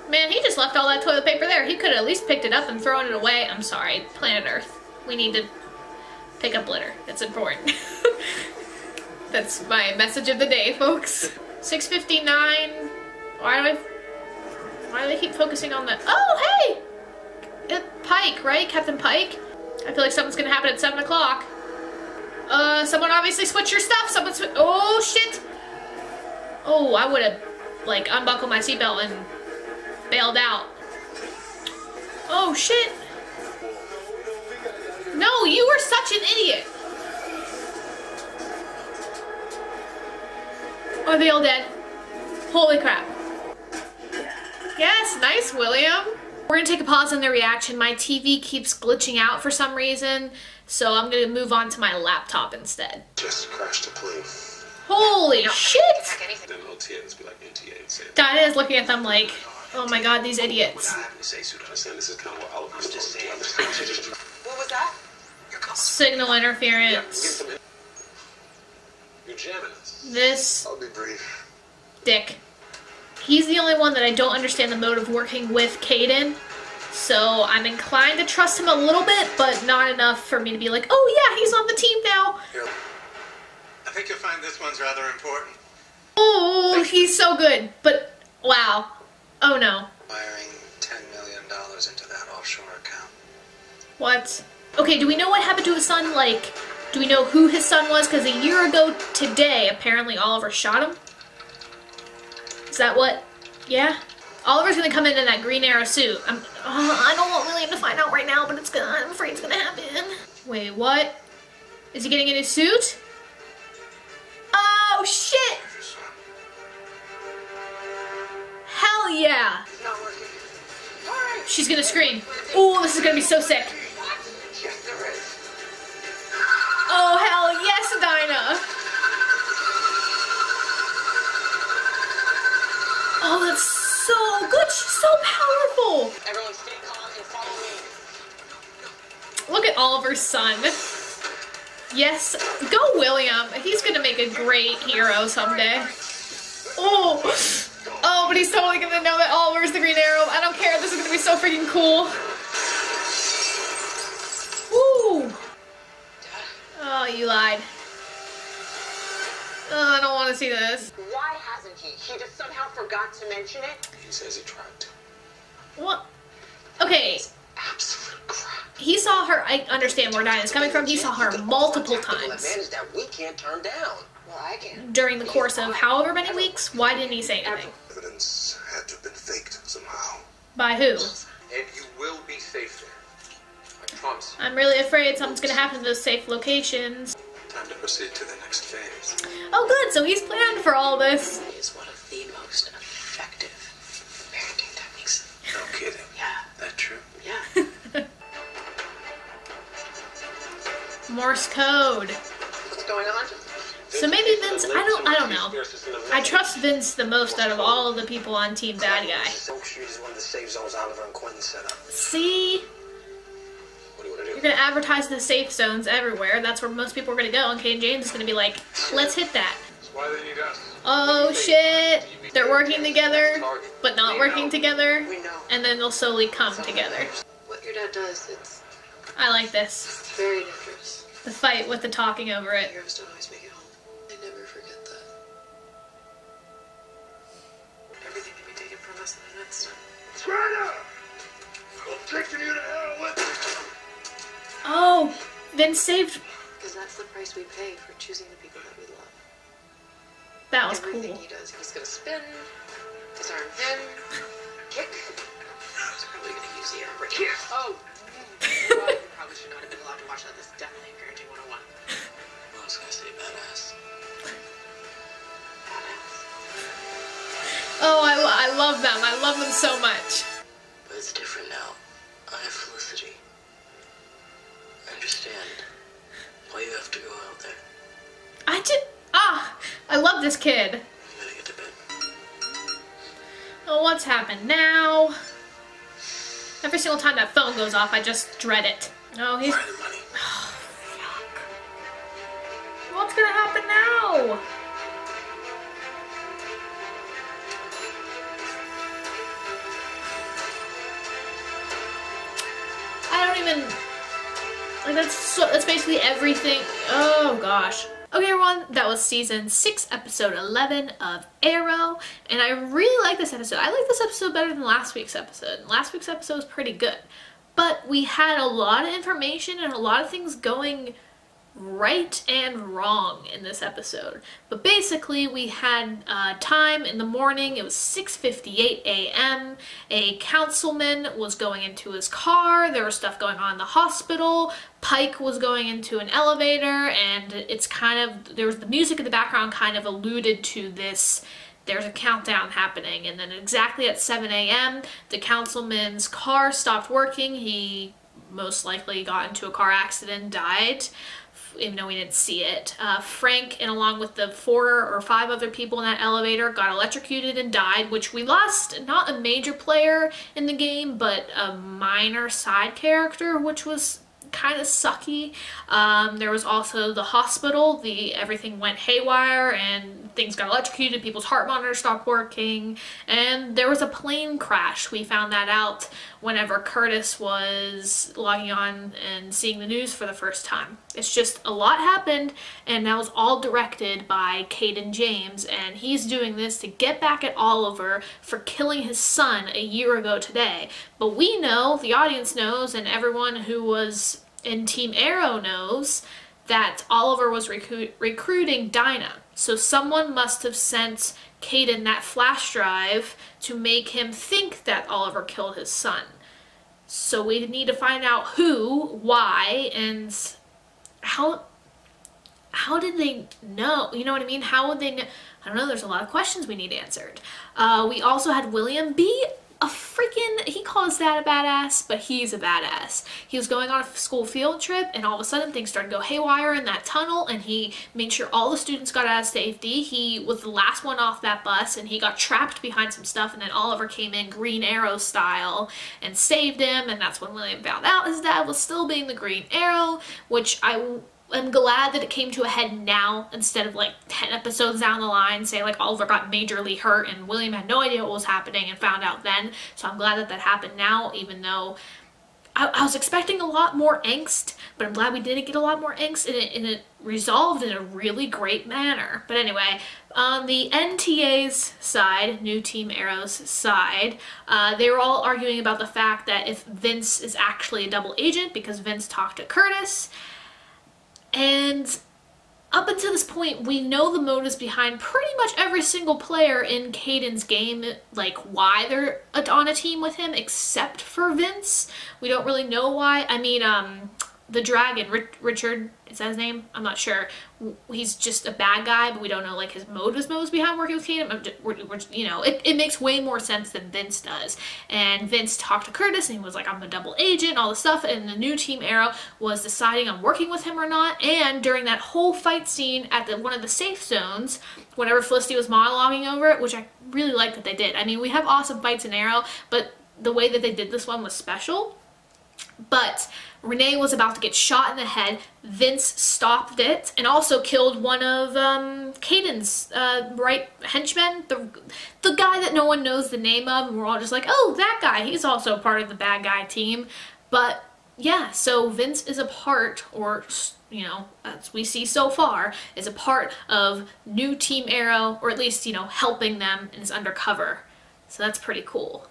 Man, he just left all that toilet paper there. He could have at least picked it up and thrown it away. I'm sorry, planet Earth. We need to pick up litter. It's important. That's my message of the day, folks. 6:59. Why do they keep focusing on the... Oh, hey! Pike, right? Captain Pike? I feel like something's gonna happen at 7 o'clock. Someone obviously switched your stuff. Oh, shit! Oh, I would have, like, unbuckled my seatbelt and bailed out. Oh, shit! No, you were such an idiot! Are they all dead? Holy crap. Yes, nice, William. We're gonna take a pause in the reaction. My TV keeps glitching out for some reason, so I'm gonna move on to my laptop instead. Just crashed a plane. Holy shit! Then OTAs be like NTAs. Diana is looking at them like, oh my god, these idiots. This is kind of what Oliver's saying. What was that? Signal interference. You're jamming us. This I'll be brief. dick. He's the only one that I don't understand the mode of working with Caden, so I'm inclined to trust him a little bit, but not enough for me to be like, oh yeah, he's on the team now. I think you'll find this one's rather important. Oh, he's so good, but wow. Oh no. Wiring $10 million into that offshore account. What? Okay, do we know what happened to his son? Like, do we know who his son was? Because a year ago today, apparently Oliver shot him. Is that what? Yeah? Oliver's gonna come in that Green Arrow suit. I don't want William to find out right now, but I'm afraid it's gonna happen. Wait, what? Is he getting in his suit? Oh, shit! Hell yeah! She's gonna scream. Oh, this is gonna be so sick. Oh, hell yes, Dinah! Oh, that's so good. She's so powerful. Everyone stay calm and follow me. Look at Oliver's son. Yes, go William. He's gonna make a great hero someday. Oh, but he's totally gonna know that Oliver's the Green Arrow. I don't care. This is gonna be so freaking cool. Woo. Oh, you lied. Oh, I don't want to see this. Why hasn't he? He just somehow forgot to mention it? He says he tried to. What? Okay. Absolute crap. He saw her. I understand where Dinah's coming from. He saw her multiple times That we can't turn down. Well, I can. during the course of however many weeks. Why didn't he say anything? Evidence had to have been faked somehow. By who? And you will be safe there. I promise. I'm really afraid something's gonna happen to those safe locations. Time to proceed to the next phase. Oh good, so he's planned for all this. Is one of the most effective parenting techniques. No kidding. Yeah. That true? Yeah. Morse code. What's going on? So maybe Vince, I don't know. I trust Vince the most out of all of the people on Team Bad Guy. Oak Street is one of the safe zones Oliver and Quentin set up. See? What do you want to do? You're gonna advertise the safe zones everywhere. That's where most people are gonna go, and Kane James is gonna be like, let's hit that. That's why they need us. Oh shit! They're working together, but not working together, We know. and then they'll slowly come together. What your dad does, it's I like this. very dangerous. The fight with the talking over it. Heroes don't always make it home. They never forget that. Everything can be taken from us in an instant. Spider! I'm taking you to hell with Oh, Vince saved. Because that's the price we pay for choosing the people that we love. That was Everything cool. he does, he's gonna spin, disarm him, kick. He's probably gonna use the air brake. Oh! Well, you probably should not have been allowed to watch that. This is definitely parenting 101. I was gonna say badass. Oh, I love them. I love them so much. But it's different now. I have Felicity. I understand why you have to go out there. I love this kid. I'm gonna get to bed. Oh, what's happened now? Every single time that phone goes off, I just dread it. Oh, he's... Where are the money? Oh, fuck. What's gonna happen now? basically everything. Oh gosh. Okay everyone, that was season 6, episode 11 of Arrow, and I really like this episode. I like this episode better than last week's episode. Last week's episode was pretty good, but we had a lot of information and a lot of things going right and wrong in this episode. But basically we had time in the morning. It was 6:58 a.m. A councilman was going into his car. There was stuff going on in the hospital. Pike was going into an elevator, and it's kind of, there was the music in the background kind of alluded to this. There's a countdown happening, and then exactly at 7 a.m. the councilman's car stopped working. He most likely got into a car accident, died, even though we didn't see it. Frank, and along with the 4 or 5 other people in that elevator, got electrocuted and died, which we lost not a major player in the game, but a minor side character, which was kind of sucky. There was also the hospital. Everything went haywire and things got electrocuted. People's heart monitors stopped working, and there was a plane crash. We found that out whenever Curtis was logging on and seeing the news for the first time. It's just a lot happened, and that was all directed by Caden James, and he's doing this to get back at Oliver for killing his son a year ago today. But we know, the audience knows, and everyone who was in Team Arrow knows, that Oliver was recruiting Dinah. So someone must have sent Caden that flash drive to make him think that Oliver killed his son. So we need to find out who, why, and how did they know? You know what I mean? How would they know? I don't know, there's a lot of questions we need answered. We also had William be a freaking, he calls that a badass, but he's a badass. He was going on a school field trip, and all of a sudden things started to go haywire in that tunnel, and he made sure all the students got out of safety. He was the last one off that bus, and he got trapped behind some stuff, and then Oliver came in Green Arrow style and saved him, and that's when William found out his dad was still being the Green Arrow, which I'm glad that it came to a head now instead of like 10 episodes down the line, say like Oliver got majorly hurt and William had no idea what was happening and found out then. So I'm glad that that happened now, even though I was expecting a lot more angst, but I'm glad we didn't get a lot more angst, and it resolved in a really great manner. But anyway, on the NTA's side, New Team Arrow's side, they were all arguing about the fact that if Vince is actually a double agent, because Vince talked to Curtis. And up until this point, we know the motives behind pretty much every single player in Caden's game, like why they're on a team with him, except for Vince. We don't really know why. I mean, the dragon, Richard, is that his name? I'm not sure. He's just a bad guy, but we don't know like his motives behind working with Caden. You know, it makes way more sense than Vince does. And Vince talked to Curtis and he was like, I'm a double agent, all this stuff, and the new Team Arrow was deciding on working with him or not. And during that whole fight scene at one of the safe zones, whenever Felicity was monologuing over it, which I really liked that they did. I mean, we have awesome fights in Arrow, but the way that they did this one was special. But Renee was about to get shot in the head. Vince stopped it and also killed one of Caden's right henchmen, the guy that no one knows the name of, and we're all just like, oh, that guy, he's also part of the bad guy team. But yeah, so Vince is a part, or you know, as we see so far, is a part of New Team Arrow, or at least, you know, helping them, and is undercover. So that's pretty cool.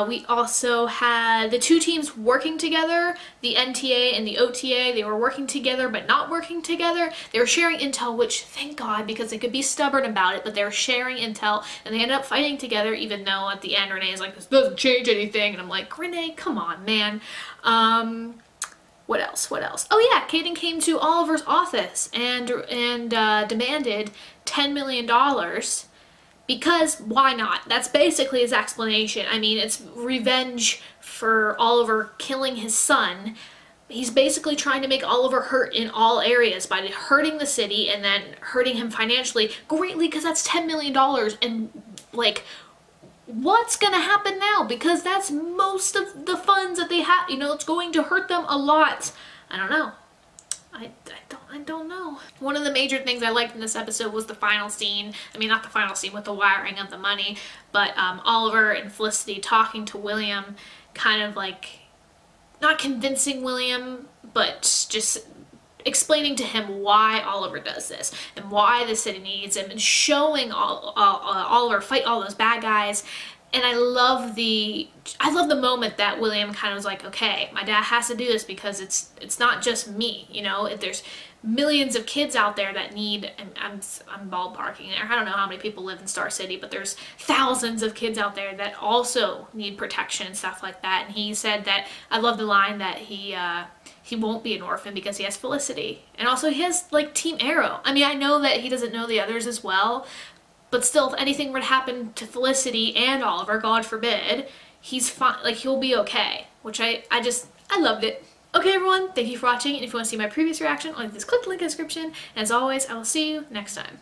We also had the two teams working together, the NTA and the OTA. They were working together but not working together. They were sharing intel, which thank God, because they could be stubborn about it, but they were sharing intel, and they ended up fighting together, even though at the end Renee is like, this doesn't change anything, and I'm like, Renee, come on, man. What else? Oh yeah, Caden came to Oliver's office and demanded $10 million. Because why not? That's basically his explanation. I mean, it's revenge for Oliver killing his son. He's basically trying to make Oliver hurt in all areas by hurting the city and then hurting him financially greatly, because that's $10 million. And like, what's gonna happen now? Because that's most of the funds that they have. You know, it's going to hurt them a lot. I don't know. I don't know. One of the major things I liked in this episode was the final scene. I mean, not the final scene with the wiring of the money, but Oliver and Felicity talking to William, kind of like, not convincing William, but just explaining to him why Oliver does this and why the city needs him, and showing Oliver fight all those bad guys. And I love the moment that William kind of was like, okay, my dad has to do this because it's not just me, you know. There's millions of kids out there that need, and I'm ballparking there, I don't know how many people live in Star City, but there's thousands of kids out there that also need protection and stuff like that. And he said that, I love the line that he won't be an orphan because he has Felicity, and also he has like Team Arrow. I mean, I know that he doesn't know the others as well, but still, if anything were to happen to Felicity and Oliver, God forbid, he's fine, like he'll be okay, which I loved it. Okay everyone, thank you for watching, and if you want to see my previous reaction, all you do is click the link in the description, and as always, I will see you next time.